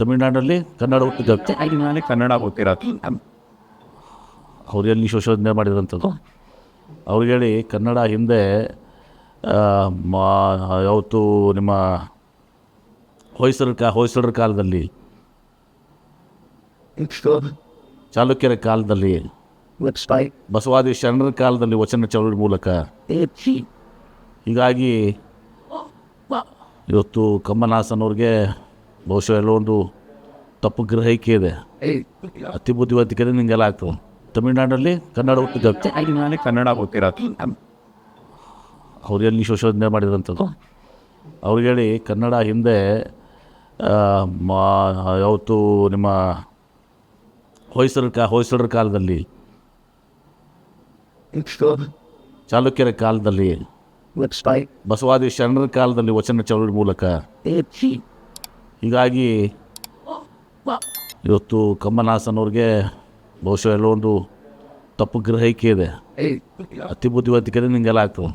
ತಮಿಳ್ನಾಡಲ್ಲಿ ಕನ್ನಡ ಹುಟ್ಟಿದ ನಾನೇ ಕನ್ನಡ ಗೊತ್ತಿರೋದು. ಅವ್ರು ಎಲ್ಲಿ ಶೋಷಣೆ ಮಾಡಿದ್ರಂಥದ್ದು ಅವ್ರಿಗೆ ಹೇಳಿ ಕನ್ನಡ ಹಿಂದೆ ಯಾವತ್ತು ನಿಮ್ಮ ಹೊಯ್ಸಳರ ಕಾಲದಲ್ಲಿ ಚಾಲುಕ್ಯರ ಕಾಲದಲ್ಲಿ ಬಸವಾದಿ ಶರಣರ ಕಾಲದಲ್ಲಿ ವಚನ ಚಳವಳಿ ಮೂಲಕ ಹೀಗಾಗಿ ಇವತ್ತು ಕಮಲಹಾಸನ್ ಅವ್ರಿಗೆ ಬಹುಶಃ ಎಲ್ಲೋ ಒಂದು ತಪ್ಪು ಗ್ರಹಿಕೆ ಇದೆ, ಅತಿ ಬುದ್ಧಿವಂತಿಕೆ ನಿಂಗೆಲ್ಲ ಆಗ್ತದೆ. ತಮಿಳ್ನಾಡಲ್ಲಿ ಕನ್ನಡ ಹುಟ್ಟಿದ ನಾನೇ ಕನ್ನಡ ಗೊತ್ತಿರೋದು. ಅವ್ರು ಎಲ್ಲಿ ಶೋಷಣೆ ಮಾಡಿದ್ರಂಥದ್ದು ಅವ್ರಿಗೆ ಹೇಳಿ ಕನ್ನಡ ಹಿಂದೆ ಯಾವತ್ತು ನಿಮ್ಮ ಹೊಯ್ಸಳರ ಕಾಲದಲ್ಲಿ ಚಾಲುಕ್ಯರ ಕಾಲದಲ್ಲಿ ಬಸವಾದಿ ಶರಣರ ಕಾಲದಲ್ಲಿ ವಚನ ಚಳವಳಿ ಮೂಲಕ ಹೀಗಾಗಿ ಇವತ್ತು ಕಮಲಹಾಸನ್ ಅವ್ರಿಗೆ ಬಹುಶಃ ಎಲ್ಲೋ ಒಂದು ತಪ್ಪು ಗ್ರಹಿಕೆ ಇದೆ, ಅತಿ ಬುದ್ಧಿವಂತಿಕೆ ನಿಂಗೆಲ್ಲ ಆಗ್ತದೆ.